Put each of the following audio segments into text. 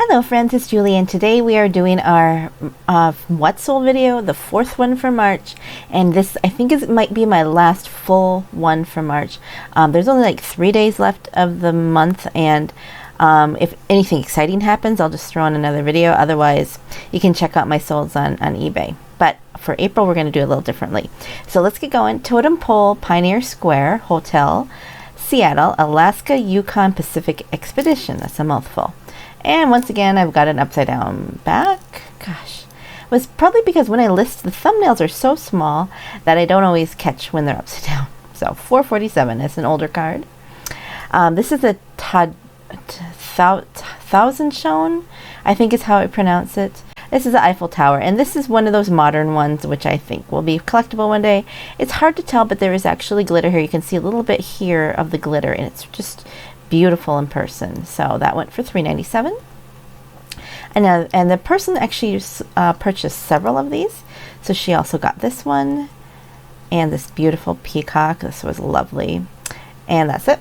Hello friends, it's Julie, and today we are doing our what sold video, the fourth one for March, and this I think might be my last full one for March. There's only like 3 days left of the month, and if anything exciting happens, I'll just throw in another video. Otherwise, you can check out my solds on eBay. But for April, we're going to do it a little differently. So let's get going. Totem Pole, Pioneer Square Hotel, Seattle, Alaska, Yukon Pacific Expedition. That's a mouthful. And once again, I've got an upside down back. Gosh, it was probably because when I list, the thumbnails are so small that I don't always catch when they're upside down. So 447 is an older card. This is a thousand shown, I think is how I pronounce it. This is the Eiffel Tower, and this is one of those modern ones which I think will be collectible one day. It's hard to tell, but there is actually glitter here. You can see a little bit here of the glitter, and it's just beautiful in person. So that went for $3.97. And the person actually purchased several of these. So she also got this one and this beautiful peacock. This was lovely. And that's it.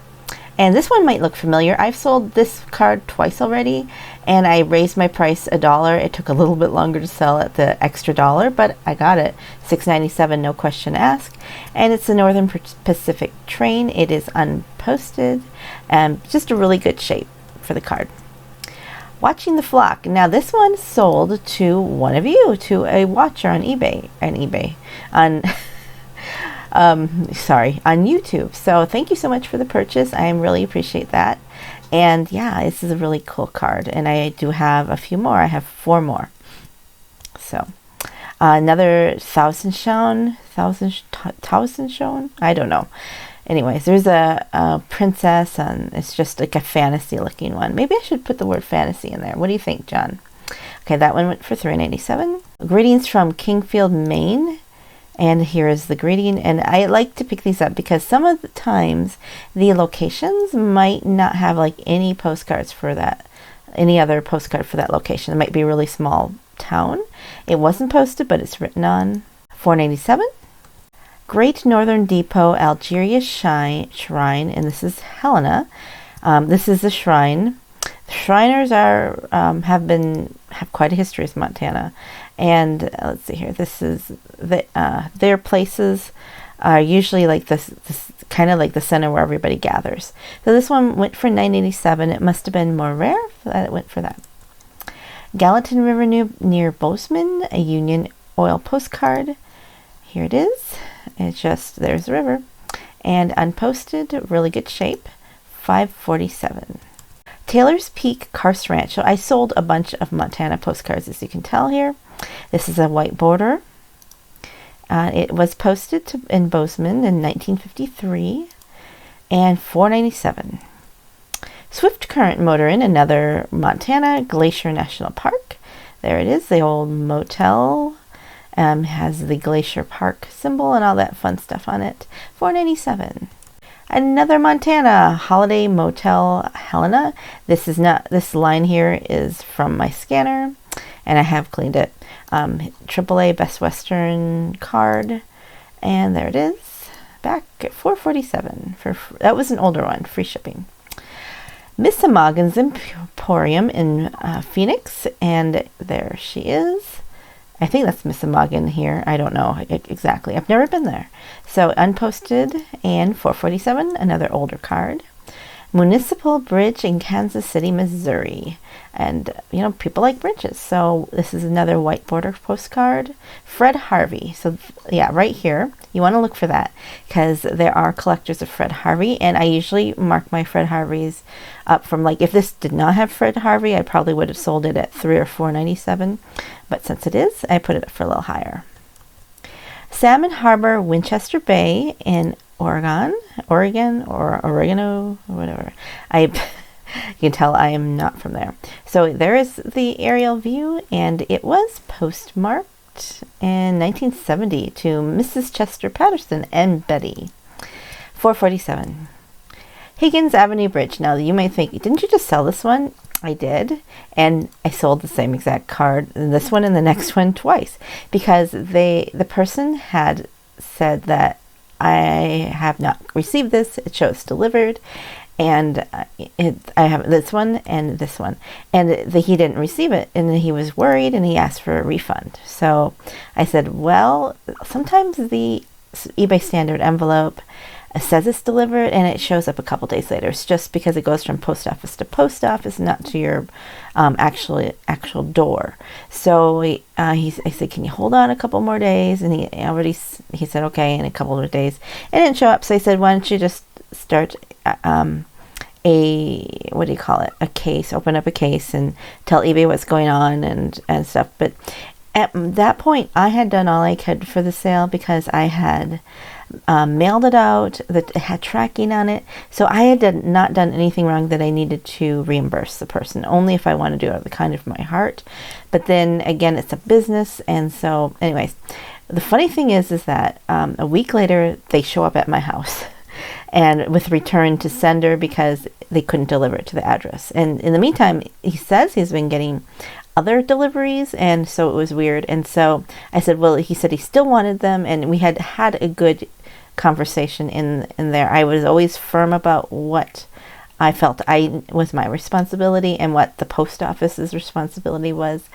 And this one might look familiar. I've sold this card twice already, and I raised my price $1. It took a little bit longer to sell at the extra $1, but I got it. $6.97, no question asked. And it's the Northern Pacific train. It is unposted, and just a really good shape for the card. Watching the Flock. Now this one sold to one of you, to a watcher on eBay, on YouTube. So thank you so much for the purchase. I really appreciate that. And yeah, this is a really cool card, and I do have a few more. I have 4 more. So another thousand shown. I don't know. Anyways, there's a princess, and it's just like a fantasy looking one. Maybe I should put the word fantasy in there. What do you think, John? Okay, that one went for $3.97. Greetings from Kingfield, Maine. And here is the greeting, and I like to pick these up because some of the times the locations might not have like any postcards for that, any other postcard for that location. It might be a really small town. It wasn't posted, but it's written on. $4.97. Great Northern Depot, Algeria Shrine, and this is Helena. This is the shrine. The Shriners have quite a history as Montana. And let's see here. This is their places are usually like this kind of like the center where everybody gathers. So this one went for $9.87. It must have been more rare that it went for that. Gallatin River near Bozeman, a Union Oil postcard. Here it is. It's just there's the river, and unposted, really good shape. $5.47. Taylor's Peak Karst Ranch. So I sold a bunch of Montana postcards, as you can tell here. This is a white border. It was posted in Bozeman in 1953, and $4.97. Swift Current Motor Inn, another Montana, Glacier National Park. There it is, the old motel. Has the Glacier Park symbol and all that fun stuff on it. $4.97. Another Montana, Holiday Motel Helena. This line here is from my scanner, and I have cleaned it. AAA Best Western card, and there it is. Back at $4.47. That was an older one, free shipping. Miss Amagan's Emporium in Phoenix, and there she is. I think that's Miss Amagan here. I don't know exactly. I've never been there. So unposted, and $4.47, another older card. Municipal Bridge in Kansas City, Missouri. And, you know, people like bridges. So this is another white border postcard. Fred Harvey. So, yeah, right here. You want to look for that because there are collectors of Fred Harvey. And I usually mark my Fred Harveys up from, like, if this did not have Fred Harvey, I probably would have sold it at $3 or $4.97. But since it is, I put it up for a little higher. Salmon Harbor, Winchester Bay in Oregon, or oregano, or whatever. You can tell I am not from there. So there is the aerial view, and it was postmarked in 1970 to Mrs. Chester Patterson and Betty. $4.47. Higgins Avenue Bridge. Now you might think, didn't you just sell this one? I did, and I sold the same exact card, this one and the next one twice, because the person had said that I have not received this. It shows delivered, And I have this one and this one, and he didn't receive it, and he was worried, and he asked for a refund. So I said, well, sometimes the eBay standard envelope says it's delivered and it shows up a couple days later. It's just because it goes from post office to post office, not to your actual door. So I said, can you hold on a couple more days? And he said okay, in a couple of days. It didn't show up, so I said, why don't you just start a case, open up a case and tell eBay what's going on and stuff. But at that point, I had done all I could for the sale because I had mailed it out, that it had tracking on it. So I had not done anything wrong that I needed to reimburse the person, only if I want to do it out of the kind of my heart. But then again, it's a business. And so anyways, the funny thing is that a week later, they show up at my house and with return to sender because they couldn't deliver it to the address. And in the meantime, he says he's been getting other deliveries, and so it was weird. And so I said, well, he said he still wanted them, and we had a good conversation in there. I was always firm about what I felt was my responsibility and what the post office's responsibility was,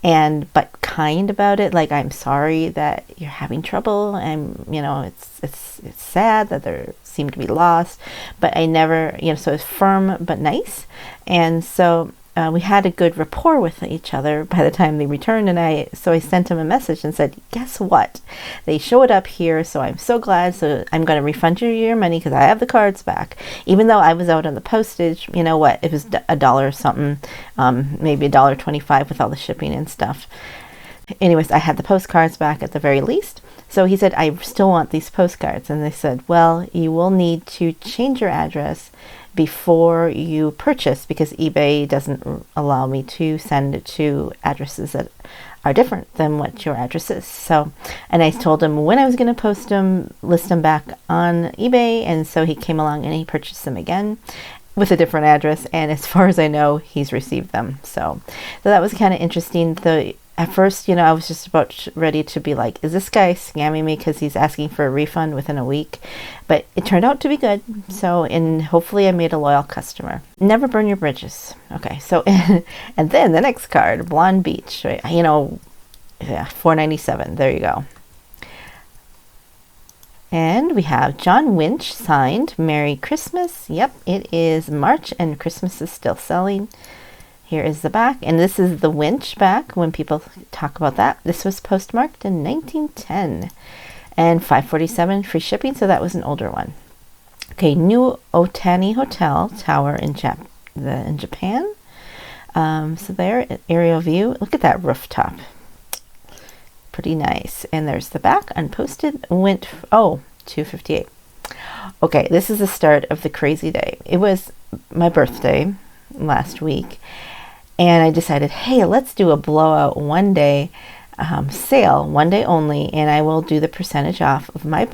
but kind about it. Like, I'm sorry that you're having trouble. It's sad that they seem to be lost, but I never, so it's firm but nice. And so we had a good rapport with each other by the time they returned, and so I sent him a message and said, guess what? They showed up here, so I'm so glad. So I'm going to refund you your money because I have the cards back. Even though I was out on the postage, you know what? It was $1 or something, maybe $1.25 with all the shipping and stuff. Anyways, I had the postcards back at the very least. So he said, I still want these postcards. And they said, well, you will need to change your address before you purchase because eBay doesn't allow me to send it to addresses that are different than what your address is. So, and I told him when I was going to post them, list them back on eBay. And so he came along and he purchased them again with a different address. And as far as I know, he's received them. So that was kind of interesting. At first, I was just about ready to be like, is this guy scamming me because he's asking for a refund within a week? But it turned out to be good. So, and hopefully I made a loyal customer. Never burn your bridges. Okay, so, and then the next card, Blonde Beach, right? $4.97. There you go. And we have John Winch signed, Merry Christmas. Yep, it is March and Christmas is still selling. Here is the back, and this is the Winch back when people talk about that. This was postmarked in 1910 and $5.47 free shipping, so that was an older one. Okay, New Otani Hotel Tower in Japan. So there, aerial view. Look at that rooftop. Pretty nice. And there's the back, unposted. Went, $2.58. Okay, this is the start of the crazy day. It was my birthday last week. And I decided, hey, let's do a blowout one-day sale, one day only, and I will do the percentage off of my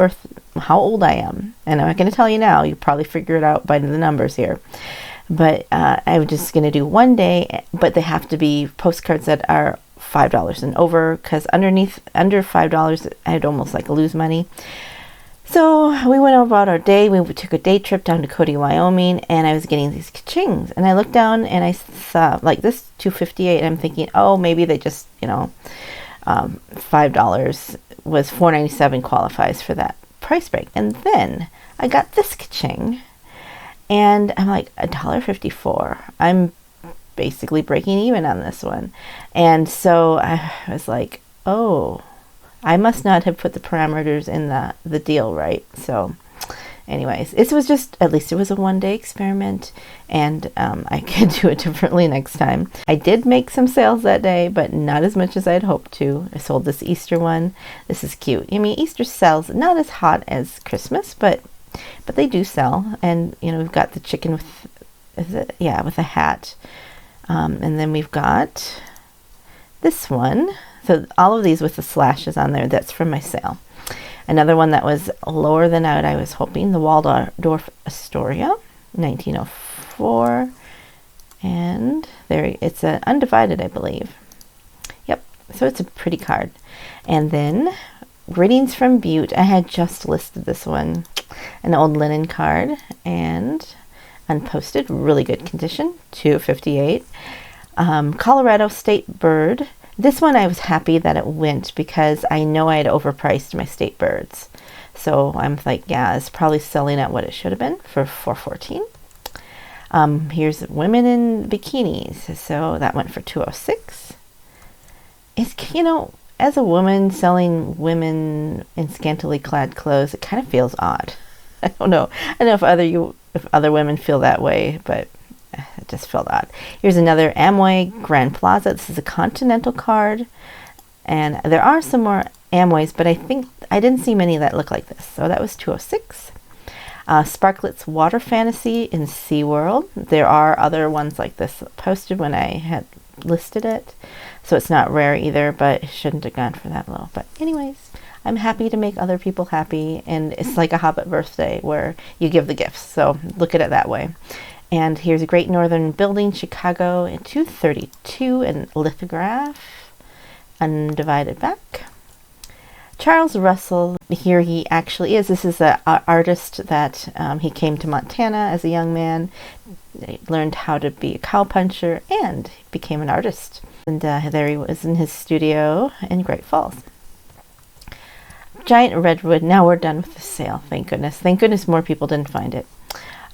how old I am. And I'm not going to tell you now. You probably figure it out by the numbers here. But I'm just going to do one day, but they have to be postcards that are $5 and over, because under $5, I'd almost lose money. So we went about our day. We took a day trip down to Cody, Wyoming, and I was getting these ka-chings. And I looked down and I saw this $2.58. And I'm thinking, maybe they just, $5 was $4.97 qualifies for that price break. And then I got this ka-ching, and I'm like, $1.54. I'm basically breaking even on this one. And so I was like, I must not have put the parameters in the deal right. So anyways, it was at least it was a one-day experiment, and I could do it differently next time. I did make some sales that day, but not as much as I'd hoped to. I sold this Easter one. This is cute. Easter sells not as hot as Christmas, but they do sell. And we've got the chicken with a hat, and then we've got this one. So all of these with the slashes on there, that's from my sale. Another one that was lower than I was hoping, the Waldorf Astoria, 1904. And there, it's an undivided, I believe. Yep, so it's a pretty card. And then, Greetings from Butte. I had just listed this one, an old linen card. And unposted, really good condition, $2.58. Colorado State Bird. This one I was happy that it went because I know I had overpriced my state birds. So I'm like, yeah, it's probably selling at what it should have been for $4.14. Here's women in bikinis. So that went for $2.06. It's, as a woman selling women in scantily clad clothes, it kind of feels odd. I don't know if other women feel that way, but it just felt odd. Here's another Amway Grand Plaza. This is a Continental card, and there are some more Amways, but I think I didn't see many that look like this. So that was $2.06. Sparklet's Water Fantasy in SeaWorld. There are other ones like this posted when I had listed it, so it's not rare either, but it shouldn't have gone for that low. But anyways, I'm happy to make other people happy, and it's like a Hobbit birthday where you give the gifts, so look at it that way. And here's a Great Northern Building, Chicago, in $2.32, and lithograph, undivided back. Charles Russell, here he actually is. This is an artist that he came to Montana as a young man, learned how to be a cowpuncher, and became an artist. And there he was in his studio in Great Falls. Giant Redwood. Now we're done with the sale. Thank goodness. Thank goodness more people didn't find it.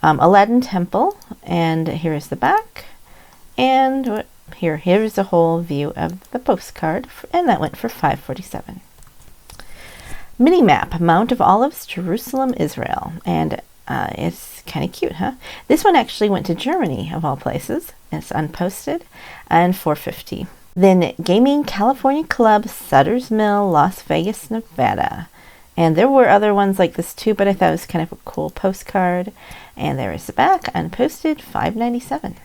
Aladdin Temple, and here is the back. And here's a whole view of the postcard, and that went for $5.47. Mini map, Mount of Olives, Jerusalem, Israel, and it's kind of cute, huh? This one actually went to Germany, of all places. It's unposted, and $4.50. Then Gaming California Club, Sutter's Mill, Las Vegas, Nevada. And there were other ones like this too, but I thought it was kind of a cool postcard. And there is the back, unposted, $5.97.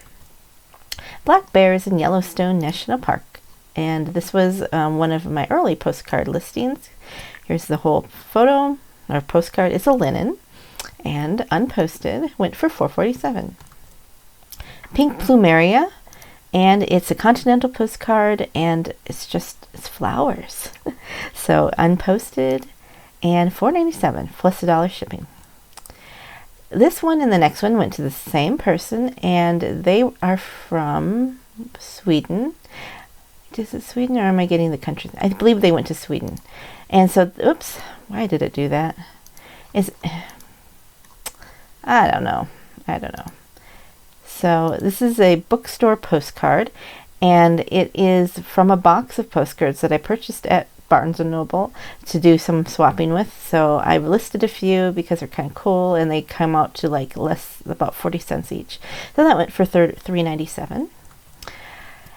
Black Bears in Yellowstone National Park. And this was one of my early postcard listings. Here's the whole photo or postcard. It's a linen and unposted, went for $4.47. Pink Plumeria, and it's a continental postcard, and it's flowers. So unposted and $4.97 plus $1 shipping. This one and the next one went to the same person, and they are from Sweden. Is it Sweden, or am I getting the country? I believe they went to Sweden. And so, oops, why did it do that? I don't know. So this is a bookstore postcard, and it is from a box of postcards that I purchased at Barnes & Noble to do some swapping with. So I've listed a few because they're kind of cool, and they come out to like about 40 cents each. So that went for $3.97.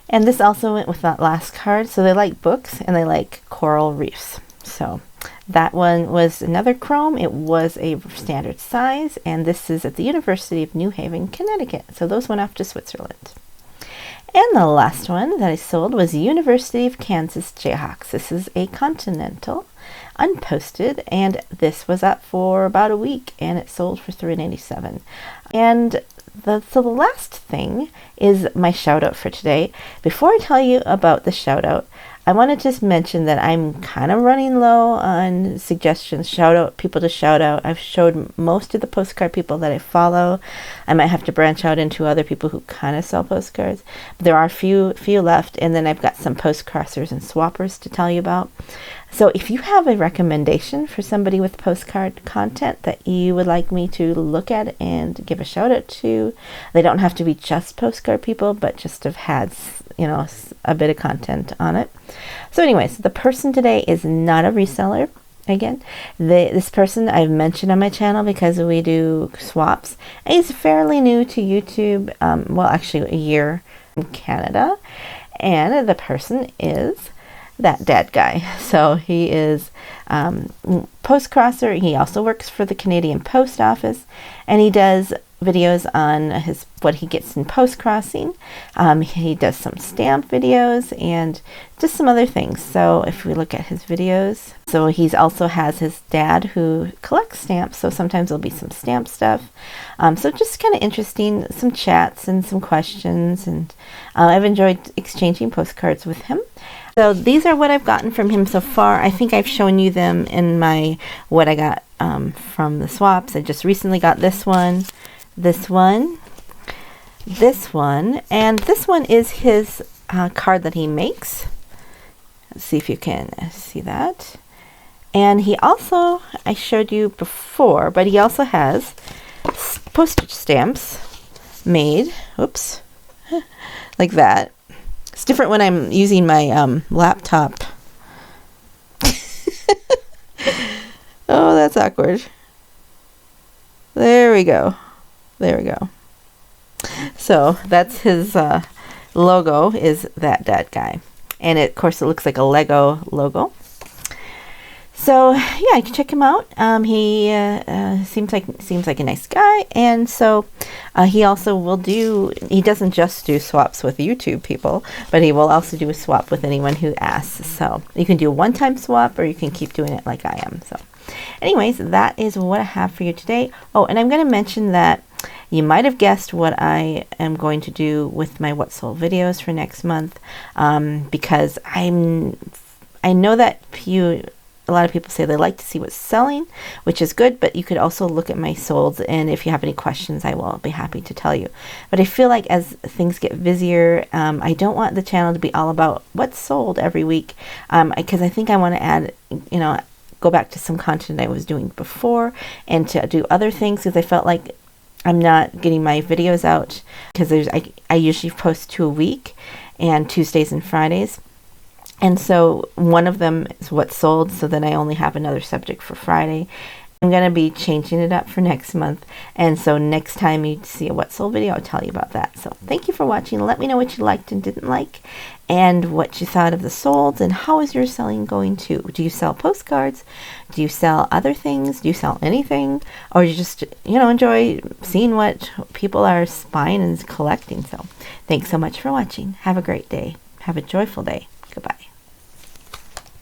And this also went with that last card. So they like books and they like coral reefs. So that one was another chrome. It was a standard size, and this is at the University of New Haven, Connecticut. So those went off to Switzerland. And the last one that I sold was University of Kansas Jayhawks. This is a continental, unposted, and this was up for about a week, and it sold for $3.97. And so the last thing is my shout out for today. Before I tell you about the shout out, I want to just mention that I'm kind of running low on suggestions, people to shout out. I've showed most of the postcard people that I follow. I might have to branch out into other people who kind of sell postcards. There are few left, and then I've got some post crossers and swappers to tell you about. So if you have a recommendation for somebody with postcard content that you would like me to look at and give a shout out to, they don't have to be just postcard people, but just have had, a bit of content on it. So anyways, the person today is not a reseller. Again, this person I've mentioned on my channel because we do swaps. And he's fairly new to YouTube, actually a year in Canada. And the person is that dad guy. So he is post crosser. He also works for the Canadian Post Office, and he does videos on what he gets in post crossing. He does some stamp videos and just some other things. So if we look at his videos, so he's also has his dad who collects stamps. So sometimes there'll be some stamp stuff. So just kind of interesting, some chats and some questions. And I've enjoyed exchanging postcards with him. So these are what I've gotten from him so far. I think I've shown you them in what I got from the swaps. I just recently got this one, this one, and this one is his card that he makes. Let's see if you can see that. And he also, I showed you before, but he also has postage stamps made, oops, like that. It's different when I'm using my laptop. Oh, that's awkward. There we go. There we go. So that's his logo, is that guy. And of course it looks like a Lego logo. So yeah, you can check him out. He seems like a nice guy, and so he also will do. He doesn't just do swaps with YouTube people, but he will also do a swap with anyone who asks. So you can do a one-time swap, or you can keep doing it like I am. So, anyways, that is what I have for you today. Oh, and I'm going to mention that you might have guessed what I am going to do with my What Sold videos for next month, because I know that a lot of people say they like to see what's selling, which is good, but you could also look at my solds, and if you have any questions, I will be happy to tell you. But I feel like as things get busier, I don't want the channel to be all about what's sold every week, because I think I want to add, go back to some content I was doing before and to do other things, because I felt like I'm not getting my videos out, because I usually post 2 a week, and Tuesdays and Fridays. And so one of them is what's sold, so then I only have another subject for Friday. I'm going to be changing it up for next month, and so next time you see a what sold video, I'll tell you about that. So thank you for watching. Let me know what you liked and didn't like, and what you thought of the solds, and how is your selling going too? Do you sell postcards? Do you sell other things? Do you sell anything? Or you just, enjoy seeing what people are buying and collecting? So thanks so much for watching. Have a great day. Have a joyful day.